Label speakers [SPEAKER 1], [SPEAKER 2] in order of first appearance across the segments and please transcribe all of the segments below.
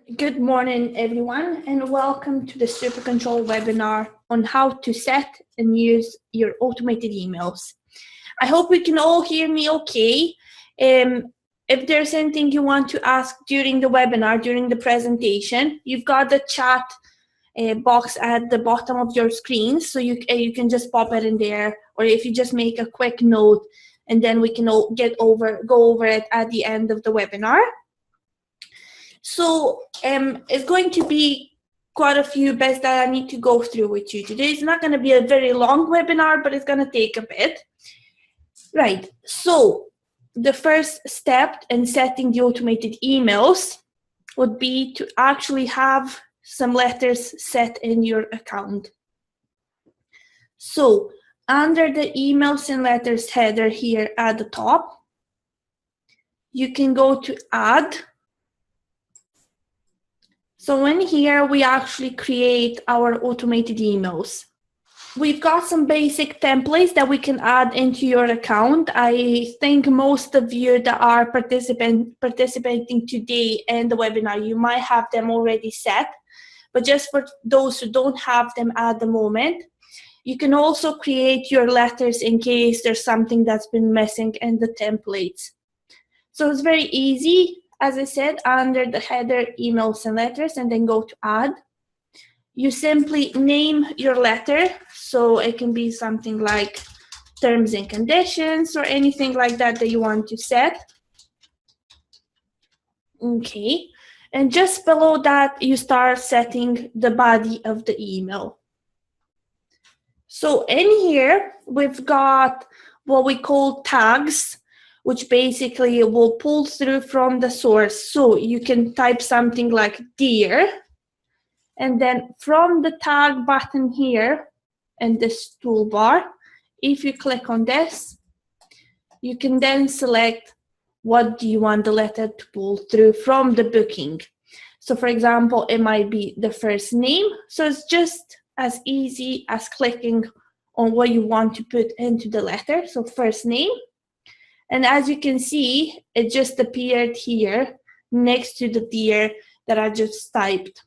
[SPEAKER 1] Good morning, everyone, and welcome to the SuperControl webinar on how to set and use your automated emails. I hope you can all hear me okay. If there's anything you want to ask during the webinar, during the presentation, you've got the chat box at the bottom of your screen, so you can just pop it in there, or if you just make a quick note, and then we can all go over it at the end of the webinar. So it's going to be quite a few bits that I need to go through with you today. It's not going to be a very long webinar, but it's going to take a bit. Right, so the first step in setting the automated emails would be to actually have some letters set in your account. So under the emails and letters header here at the top, you can go to add. So in here, we actually create our automated emails. We've got some basic templates that we can add into your account. I think most of you that are participating today in the webinar, you might have them already set. But just for those who don't have them at the moment, you can also create your letters in case there's something that's been missing in the templates. So it's very easy. As I said, under the header, emails and letters, and then go to add. You simply name your letter, so it can be something like terms and conditions or anything like that that you want to set. Okay, and just below that, you start setting the body of the email. So in here, we've got what we call tags, which basically will pull through from the source. So you can type something like dear, and then from the tag button here in this toolbar, if you click on this, you can then select what do you want the letter to pull through from the booking. So for example, it might be the first name. So it's just as easy as clicking on what you want to put into the letter. So first name. And as you can see, it just appeared here next to the dear that I just typed.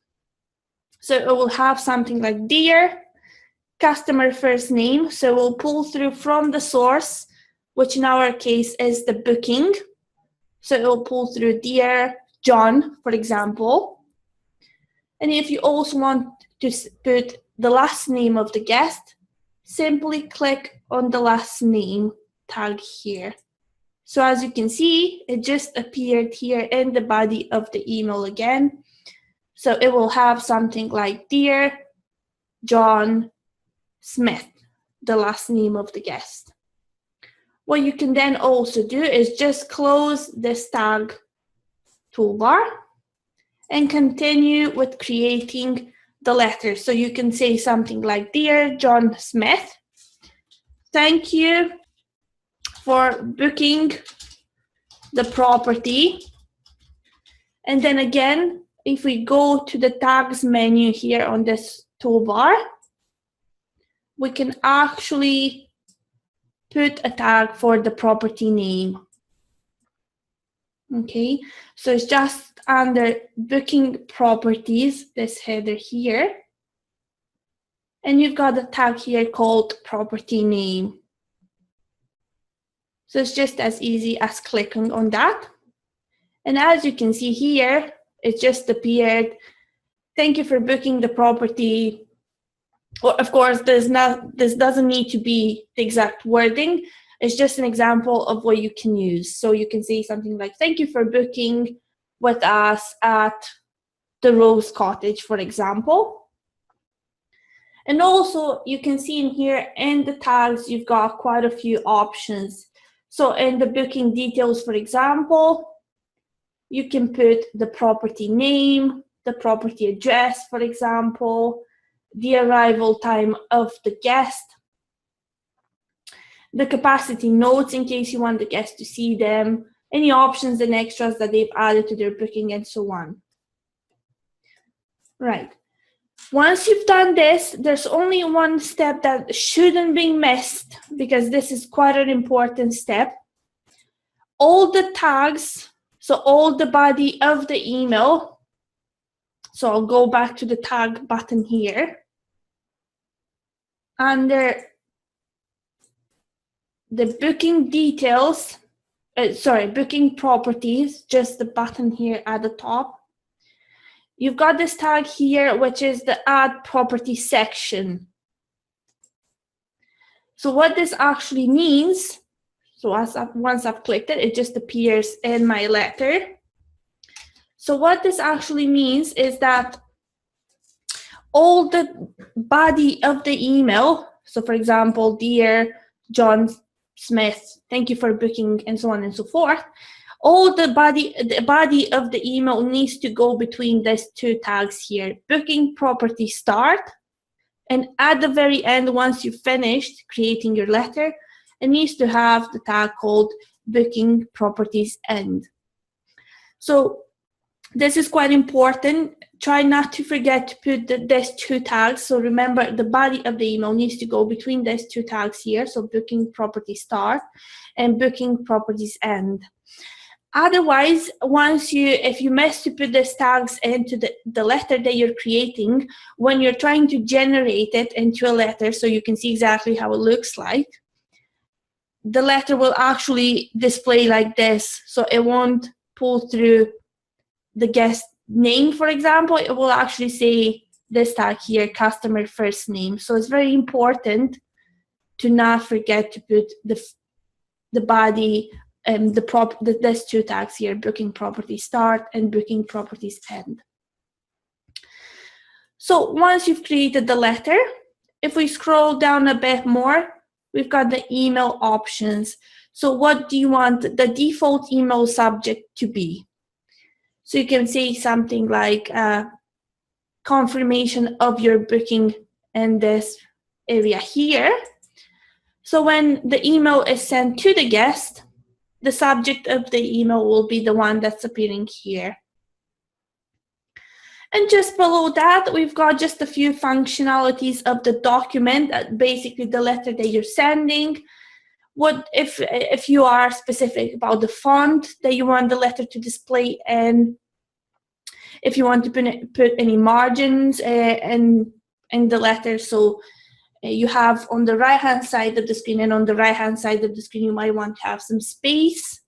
[SPEAKER 1] So it will have something like dear, customer first name. So it will pull through from the source, which in our case is the booking. So it will pull through dear John, for example. And if you also want to put the last name of the guest, simply click on the last name tag here. So as you can see, it just appeared here in the body of the email again. So it will have something like Dear John Smith, the last name of the guest. What you can then also do is just close this tag toolbar and continue with creating the letters. So you can say something like Dear John Smith, thank you for booking the property. And then again, if we go to the tags menu here on this toolbar, we can actually put a tag for the property name. Okay, so it's just under booking properties, this header here. And you've got a tag here called property name. So it's just as easy as clicking on that. And as you can see here, it just appeared, thank you for booking the property. Well, of course, this doesn't need to be the exact wording. It's just an example of what you can use. So you can say something like, thank you for booking with us at the Rose Cottage, for example. And also you can see in here in the tags, you've got quite a few options. So in the booking details, for example, you can put the property name, the property address, for example, the arrival time of the guest, the capacity notes in case you want the guest to see them, any options and extras that they've added to their booking, and so on. Right. Once you've done this, there's only one step that shouldn't be missed because this is quite an important step. All the tags, so all the body of the email, So I'll go back to the tag button here. Under the booking details, booking properties, just the button here at the top, you've got this tag here, which is the add property section. So what this actually means, so once I've clicked it, it just appears in my letter. So what this actually means is that all the body of the email, so for example, dear John Smith, thank you for booking, and so on and so forth, all the body of the email needs to go between these two tags here, booking property start, and at the very end, once you've finished creating your letter, it needs to have the tag called booking properties end. So this is quite important. Try not to forget to put these two tags. So remember, the body of the email needs to go between these two tags here. So booking property start and booking properties end. Otherwise, if you mess to put these tags into the letter that you're creating, when you're trying to generate it into a letter, so you can see exactly how it looks like, the letter will actually display like this. So it won't pull through the guest name, for example. It will actually say this tag here, customer first name. So it's very important to not forget to put the body there's two tags here, booking property start and booking properties end. So once you've created the letter, if we scroll down a bit more, we've got the email options. So what do you want the default email subject to be? So you can say something like confirmation of your booking in this area here. So when the email is sent to the guest, the subject of the email will be the one that's appearing here. And just below that, we've got just a few functionalities of the document, basically the letter that you're sending. What if you are specific about the font that you want the letter to display, and if you want to put any margins in the letter. So you have on the right-hand side of the screen, and on the right-hand side of the screen, you might want to have some space.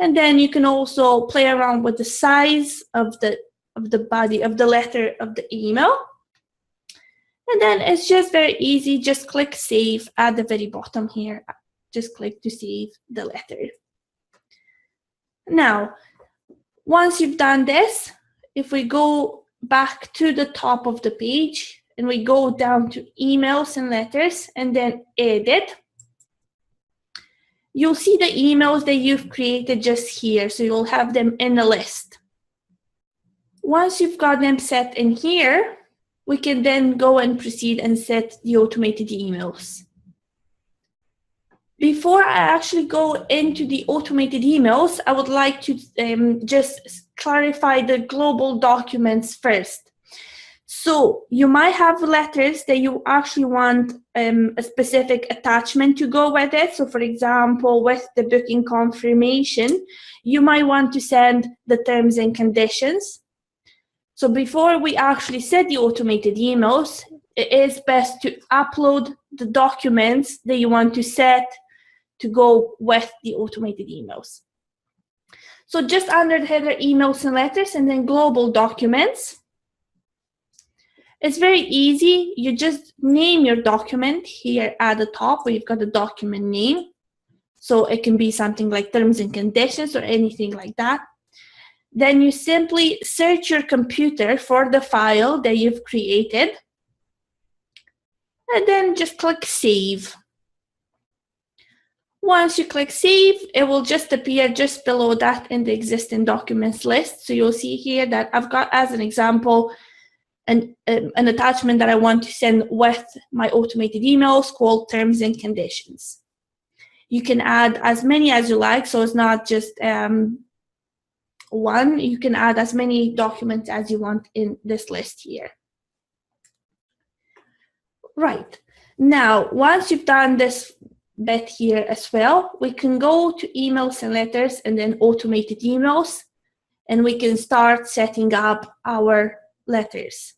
[SPEAKER 1] And then you can also play around with the size of the body of the letter of the email. And then it's just very easy. Just click save at the very bottom here. Just click to save the letter. Now, once you've done this, if we go back to the top of the page and we go down to emails and letters and then edit, you'll see the emails that you've created just here. So you'll have them in a list. Once you've got them set in here, we can then go and proceed and set the automated emails. Before I actually go into the automated emails, I would like to just clarify the global documents first. So you might have letters that you actually want a specific attachment to go with it. So for example, with the booking confirmation, you might want to send the terms and conditions. So before we actually set the automated emails, it is best to upload the documents that you want to set to go with the automated emails. So just under the header emails and letters and then global documents, it's very easy. You just name your document here at the top where you've got the document name. So it can be something like terms and conditions or anything like that. Then you simply search your computer for the file that you've created. And then just click save. Once you click save, it will just appear just below that in the existing documents list. So you'll see here that I've got, as an example, an attachment that I want to send with my automated emails called terms and conditions. You can add as many as you like, so it's not just one. You can add as many documents as you want in this list here. Right. Now, once you've done this bit here as well, we can go to emails and letters and then automated emails, and we can start setting up our letters.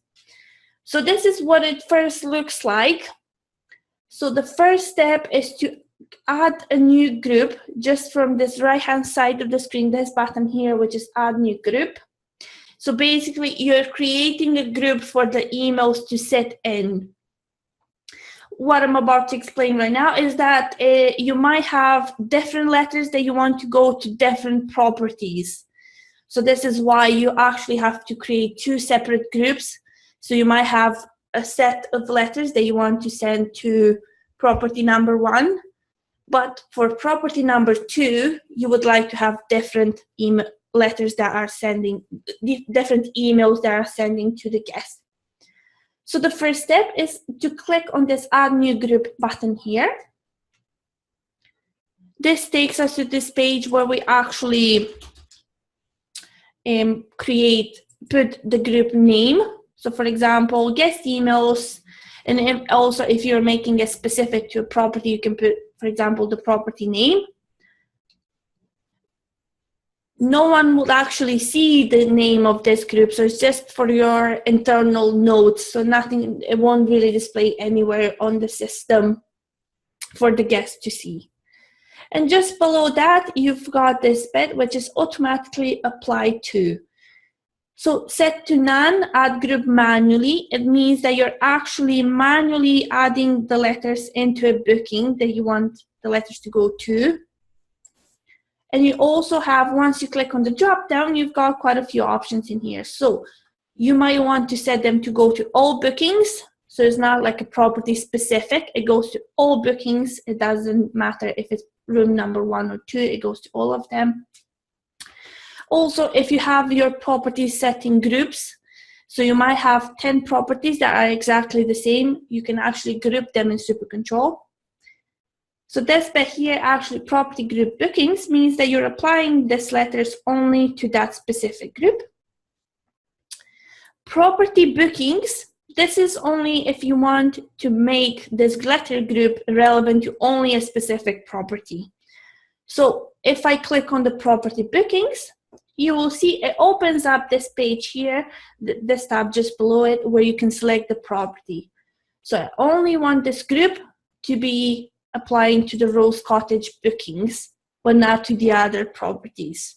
[SPEAKER 1] So this is what it first looks like. So the first step is to add a new group just from this right-hand side of the screen, this button here, which is add new group. So basically, you're creating a group for the emails to sit in. What I'm about to explain right now is that you might have different letters that you want to go to different properties. So this is why you actually have to create two separate groups. So you might have a set of letters that you want to send to property number 1, but for property number 2, you would like to have different letters that are sending, different emails that are sending to the guest. So the first step is to click on this Add New Group button here. This takes us to this page where we actually put the group name. So for example, guest emails, and also if you're making it specific to a property, you can put, for example, the property name. No one will actually see the name of this group, so it's just for your internal notes. So nothing, it won't really display anywhere on the system for the guest to see. And just below that, you've got this bit, which is automatically applied to. So set to none, add group manually. It means that you're actually manually adding the letters into a booking that you want the letters to go to. And you also have, once you click on the drop down, you've got quite a few options in here. So you might want to set them to go to all bookings. So it's not like a property specific, it goes to all bookings. It doesn't matter if it's room number 1 or 2, it goes to all of them. Also, if you have your properties set in groups, so you might have 10 properties that are exactly the same, you can actually group them in SuperControl. So this bit here, actually property group bookings, means that you're applying these letters only to that specific group. Property bookings, this is only if you want to make this letter group relevant to only a specific property. So if I click on the property bookings, you will see it opens up this page here, this tab just below it, where you can select the property. So I only want this group to be applying to the Rose Cottage bookings, but not to the other properties.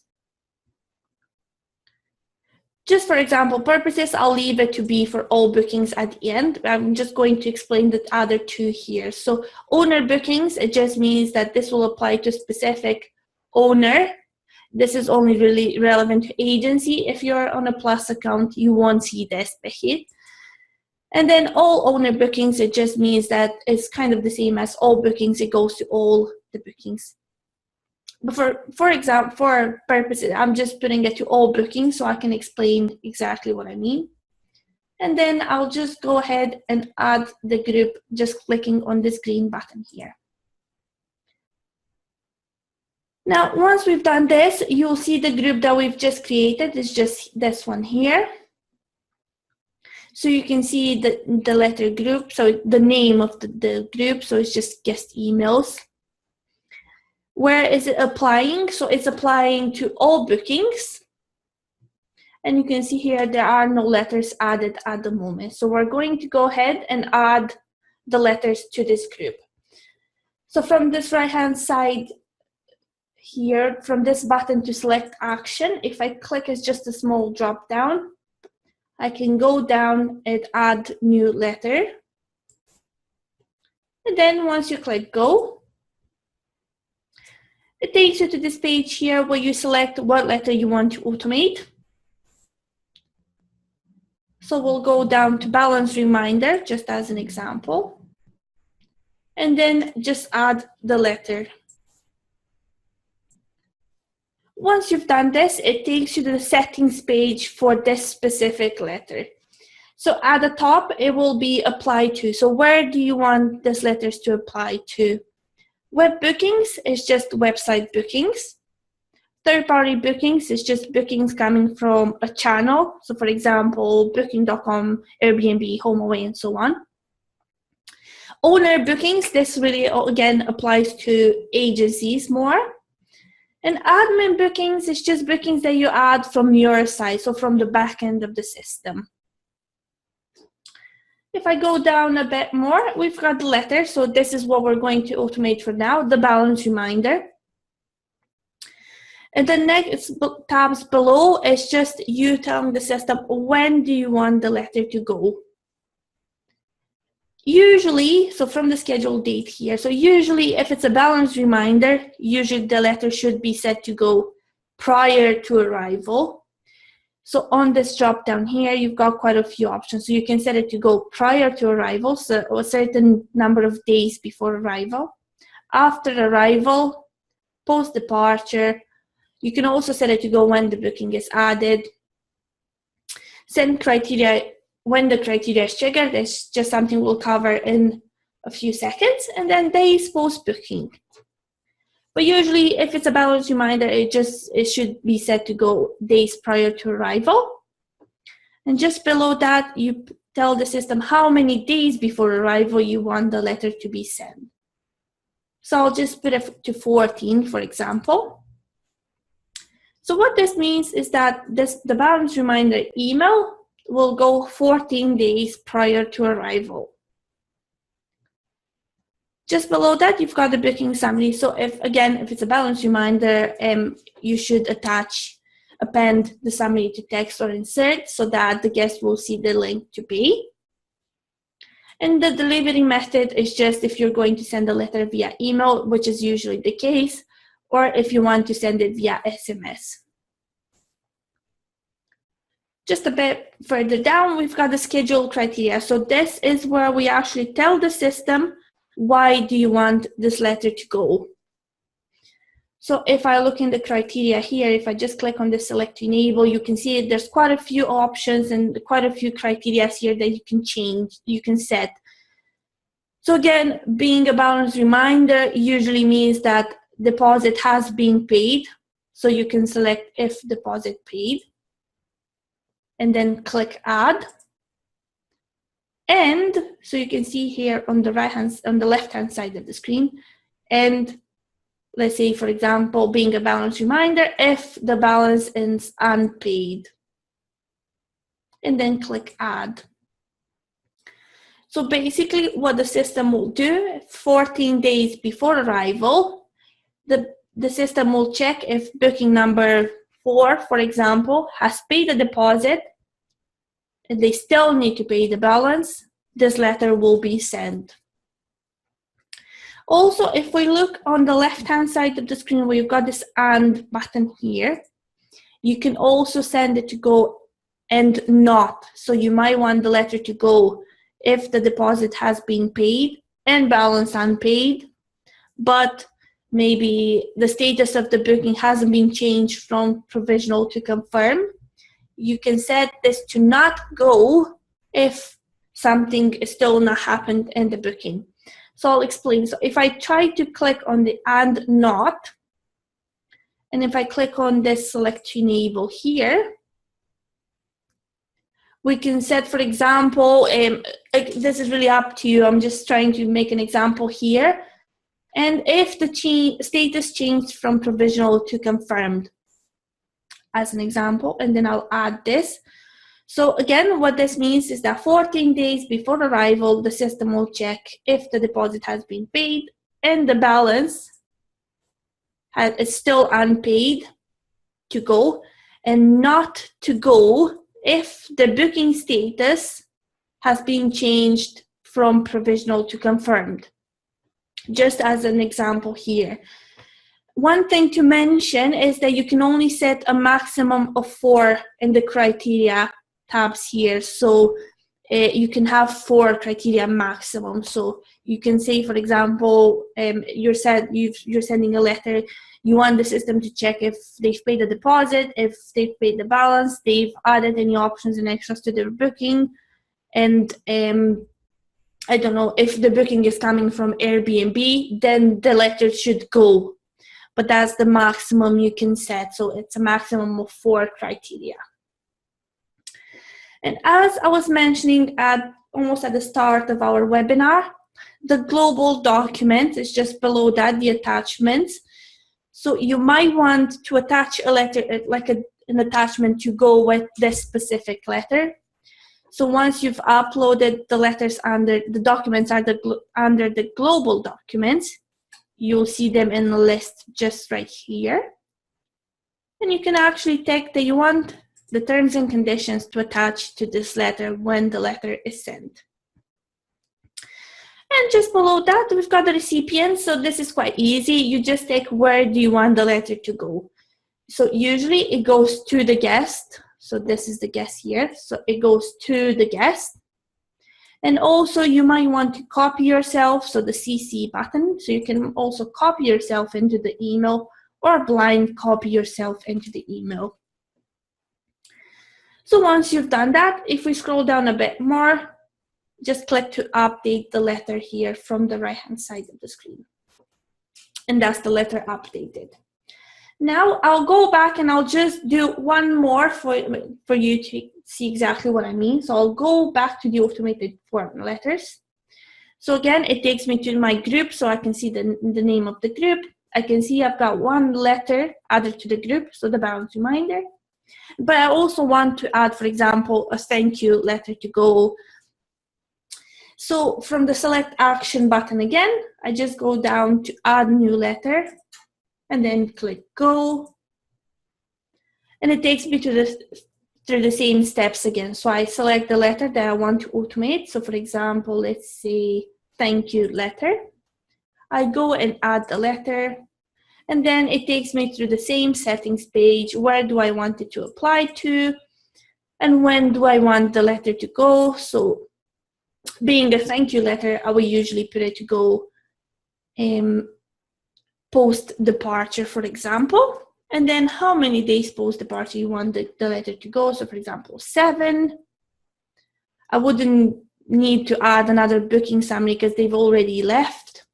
[SPEAKER 1] Just for example purposes, I'll leave it to be for all bookings at the end. I'm just going to explain the other two here. So owner bookings, it just means that this will apply to a specific owner. This is only really relevant to agency. If you're on a Plus account, you won't see this here. And then all owner bookings, it just means that it's kind of the same as all bookings. It goes to all the bookings. But for example, for purposes, I'm just putting it to all bookings so I can explain exactly what I mean. And then I'll just go ahead and add the group, just clicking on this green button here. Now, once we've done this, you'll see the group that we've just created is just this one here. So you can see the letter group, so the name of the group, so it's just guest emails. Where is it applying? So it's applying to all bookings. And you can see here there are no letters added at the moment. So we're going to go ahead and add the letters to this group. So from this right-hand side here, from this button to select action, if I click, it's just a small drop down. I can go down and add new letter. And then once you click go, it takes you to this page here where you select what letter you want to automate. So we'll go down to balance reminder, just as an example. And then just add the letter. Once you've done this, it takes you to the settings page for this specific letter. So at the top, it will be applied to. So where do you want these letters to apply to? Web bookings is just website bookings. Third-party bookings is just bookings coming from a channel. So for example, booking.com, Airbnb, HomeAway, and so on. Owner bookings, this really, again, applies to agencies more. And admin bookings is just bookings that you add from your side, so from the back end of the system. If I go down a bit more, we've got the letter. So this is what we're going to automate for now, the balance reminder. And the next tabs below is just you telling the system when do you want the letter to go. Usually, so from the scheduled date here, so usually if it's a balance reminder, usually the letter should be set to go prior to arrival. So on this drop down here, you've got quite a few options. So you can set it to go prior to arrival, so a certain number of days before arrival, after arrival, post departure. You can also set it to go when the booking is added. Send criteria when the criteria is triggered. It's just something we'll cover in a few seconds. And then days post booking. But usually if it's a balance reminder, it should be set to go days prior to arrival. And just below that, you tell the system how many days before arrival you want the letter to be sent. So I'll just put it to 14, for example. So what this means is that the balance reminder email will go 14 days prior to arrival. Just below that, you've got the booking summary. So if it's a balance reminder, you should append the summary to text or insert so that the guest will see the link to pay. And the delivery method is just if you're going to send a letter via email, which is usually the case, or if you want to send it via SMS. Just a bit further down, we've got the schedule criteria. So this is where we actually tell the system, why do you want this letter to go? So if I look in the criteria here, if I just click on the select to enable, you can see there's quite a few options and quite a few criteria here that you can change, you can set. So again, being a balance reminder usually means that deposit has been paid. So you can select if deposit paid and then click add. And so you can see here on the left-hand side of the screen, and let's say, for example, being a balance reminder, if the balance is unpaid, and then click add. So basically what the system will do, 14 days before arrival, the system will check if booking number 4, for example, has paid a deposit, and they still need to pay the balance, this letter will be sent. Also, if we look on the left-hand side of the screen where you've got this and button here, you can also send it to go and not. So you might want the letter to go if the deposit has been paid and balance unpaid, but maybe the status of the booking hasn't been changed from provisional to confirm. You can set this to not go if something is still not happened in the booking. So I'll explain. So if I try to click on the and not, and if I click on this select to enable here, we can set, for example, this is really up to you. I'm just trying to make an example here. And if the status changed from provisional to confirmed, as an example, and then I'll add this. So again, what this means is that 14 days before arrival, the system will check if the deposit has been paid and the balance is still unpaid to go, and not to go if the booking status has been changed from provisional to confirmed. Just as an example here. One thing to mention is that you can only set a maximum of 4 in the criteria tabs here. So you can have 4 criteria maximum. So you can say, for example, you're sending a letter, you want the system to check if they've paid the deposit, if they've paid the balance, they've added any options and extras to their booking, and I don't know, if the booking is coming from Airbnb, then the letter should go. But that's the maximum you can set. So it's a maximum of 4 criteria. And as I was mentioning almost at the start of our webinar, the global document is just below that, the attachments. So you might want to attach a letter, like an attachment to go with this specific letter. So once you've uploaded the letters under the documents under the global documents, you'll see them in the list just right here. And you can actually take that you want the terms and conditions to attach to this letter when the letter is sent. And just below that, we've got the recipient. So this is quite easy. You just take where do you want the letter to go. So usually it goes to the guest. So this is the guest here. So it goes to the guest. And also you might want to copy yourself. So the CC button. So you can also copy yourself into the email or blind copy yourself into the email. So once you've done that, if we scroll down a bit more, just click to update the letter here from the right-hand side of the screen. And that's the letter updated. Now I'll go back and I'll just do one more for you to see exactly what I mean. So I'll go back to the automated form letters. So again, it takes me to my group so I can see the name of the group. I can see I've got one letter added to the group, so the balance reminder. But I also want to add, for example, a thank you letter to go. So from the select action button again, I just go down to add new letter and then click go. And it takes me to through the same steps again. So I select the letter that I want to automate. So for example, let's say thank you letter. I go and add the letter. And then it takes me through the same settings page. Where do I want it to apply to? And when do I want the letter to go? So being a thank you letter, I will usually put it to go post departure, for example. And then how many days post departure you want the letter to go. So for example, 7. I wouldn't need to add another booking summary because they've already left.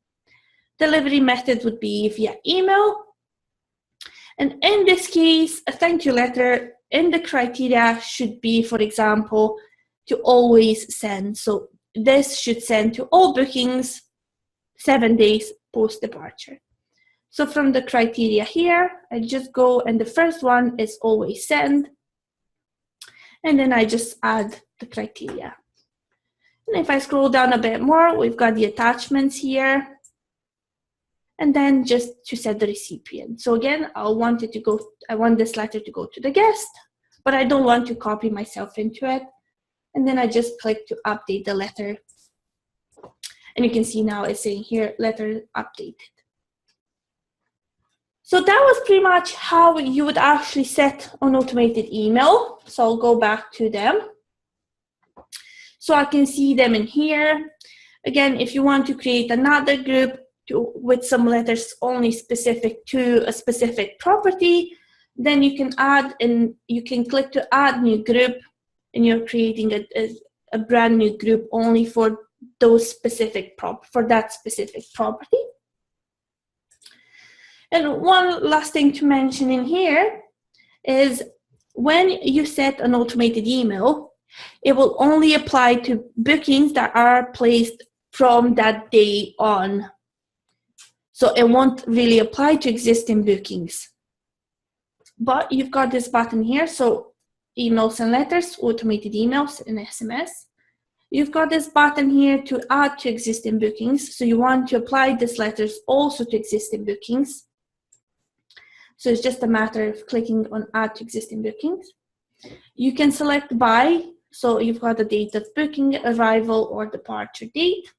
[SPEAKER 1] Delivery method would be via email. And in this case, a thank you letter in the criteria should be, for example, to always send. So this should send to all bookings 7 days post departure. So from the criteria here, I just go and the first one is always send. And then I just add the criteria. And if I scroll down a bit more, we've got the attachments here. And then just to set the recipient. So again, I want this letter to go to the guest, but I don't want to copy myself into it. And then I just click to update the letter. And you can see now it's saying here, letter updated. So that was pretty much how you would actually set an automated email. So I'll go back to them. So I can see them in here. Again, if you want to create another group with some letters only specific to a specific property, then you can add and you can click to add new group, and you're creating a brand new group only for those specific that specific property. And one last thing to mention in here is when you set an automated email, it will only apply to bookings that are placed from that day on. So it won't really apply to existing bookings. But you've got this button here, so emails and letters, automated emails and SMS. You've got this button here to add to existing bookings. So you want to apply these letters also to existing bookings. So it's just a matter of clicking on add to existing bookings. You can select by, so you've got the date of booking, arrival or departure date.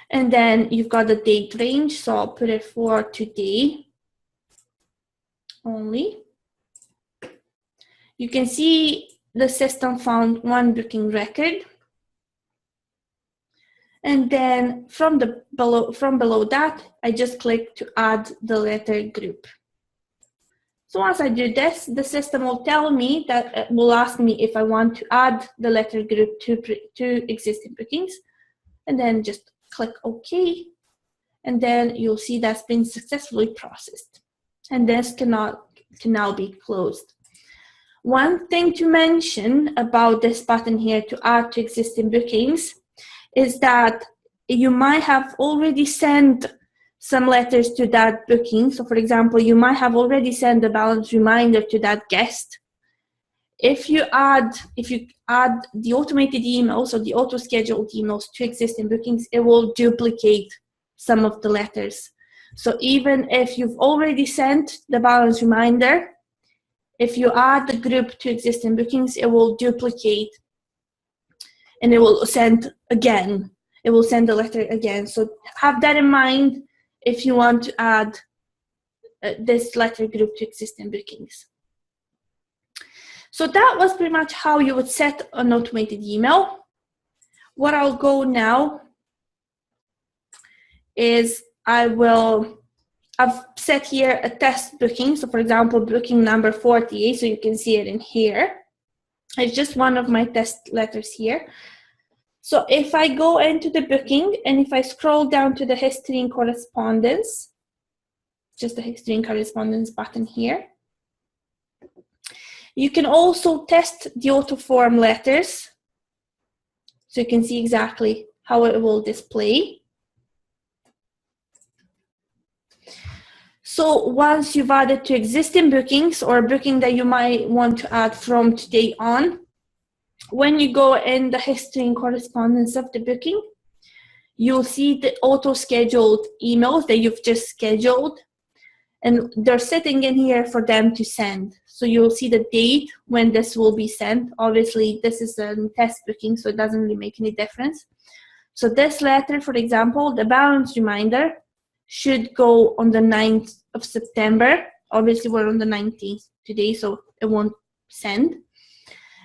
[SPEAKER 1] And then you've got the date range, so I'll put it for today only. You can see the system found one booking record. And then from below that, I just click to add the letter group. So once I do this, the system will tell me that it will ask me if I want to add the letter group to existing bookings, and then just click OK, and then you'll see that's been successfully processed, and this can now be closed. One thing to mention about this button here to add to existing bookings is that you might have already sent some letters to that booking. So for example, you might have already sent a balance reminder to that guest. if you add the automated emails or the auto-scheduled emails to existing bookings, it will duplicate some of the letters. So even if you've already sent the balance reminder, if you add the group to existing bookings, it will duplicate and it will send again. It will send the letter again. So have that in mind if you want to add this letter group to existing bookings. So that was pretty much how you would set an automated email. What I'll go now is I've set here a test booking. So for example, booking number 48, so you can see it in here. It's just one of my test letters here. So if I go into the booking and if I scroll down to the history and correspondence, just the history and correspondence button here, you can also test the auto form letters. So you can see exactly how it will display. So once you've added to existing bookings or a booking that you might want to add from today on, when you go in the history and correspondence of the booking, you'll see the auto-scheduled emails that you've just scheduled, and they're sitting in here for them to send. So you'll see the date when this will be sent. Obviously, this is a test booking, so it doesn't really make any difference. So this letter, for example, the balance reminder, should go on the 9th of September. Obviously, we're on the 19th today, so it won't send.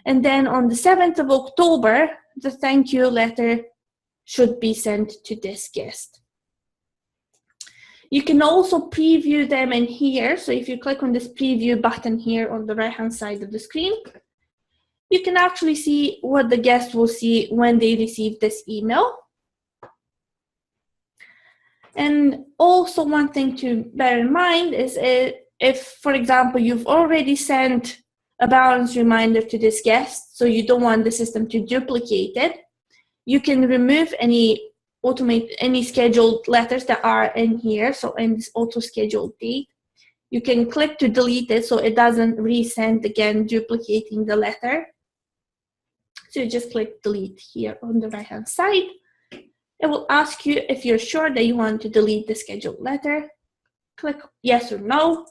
[SPEAKER 1] And then on the 7th of October, the thank you letter should be sent to this guest. You can also preview them in here. So if you click on this preview button here on the right-hand side of the screen, you can actually see what the guest will see when they receive this email. And also one thing to bear in mind is if, for example, you've already sent a balance reminder to this guest, so you don't want the system to duplicate it, you can remove any scheduled letters that are in here, so in this auto-scheduled date. You can click to delete it so it doesn't resend again, duplicating the letter. So you just click delete here on the right-hand side. It will ask you if you're sure that you want to delete the scheduled letter. Click yes or no.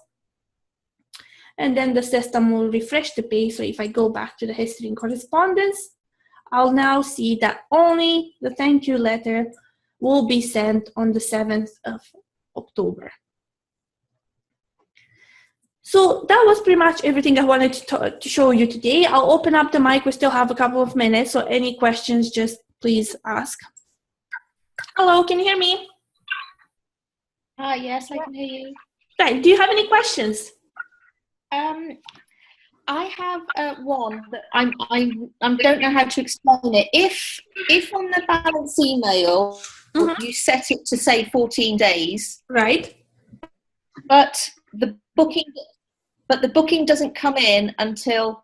[SPEAKER 1] And then the system will refresh the page. So if I go back to the history and correspondence, I'll now see that only the thank you letter will be sent on the 7th of October. So that was pretty much everything I wanted to show you today. I'll open up the mic. We still have a couple of minutes, so any questions, just please ask. Hello, can you hear me?
[SPEAKER 2] Yes, I can hear you.
[SPEAKER 1] Right. Do you have any questions?
[SPEAKER 2] I have one that I don't know how to explain it. If on the balance email you set it to say 14 days,
[SPEAKER 1] right?
[SPEAKER 2] But the booking doesn't come in until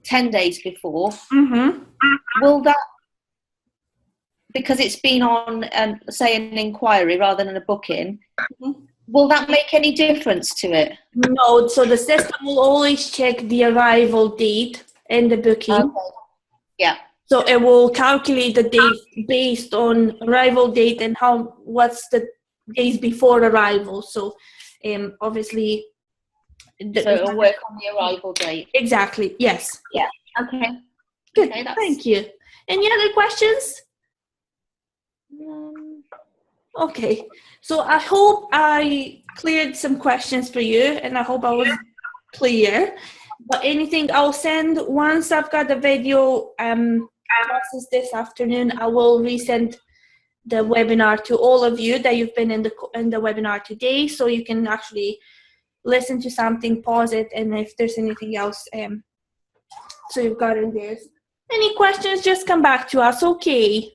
[SPEAKER 2] 10 days before. Will that, because it's been on, say, an inquiry rather than a booking, will that make any difference to it?
[SPEAKER 1] No, so the system will always check the arrival date in the booking.
[SPEAKER 2] Okay. Yeah.
[SPEAKER 1] So it will calculate the date based on arrival date and what's the days before arrival. So obviously...
[SPEAKER 2] So it'll work on the arrival date.
[SPEAKER 1] Exactly, yes.
[SPEAKER 2] Yeah, okay.
[SPEAKER 1] Good,
[SPEAKER 2] okay,
[SPEAKER 1] thank you. Any other questions? Okay, so I hope I cleared some questions for you and I hope I was clear. But anything I'll send once I've got the video process this afternoon, I will resend the webinar to all of you that you've been in the webinar today, so you can actually listen to something, pause it, and if there's anything else, so you've got in there. Any questions, just come back to us, okay?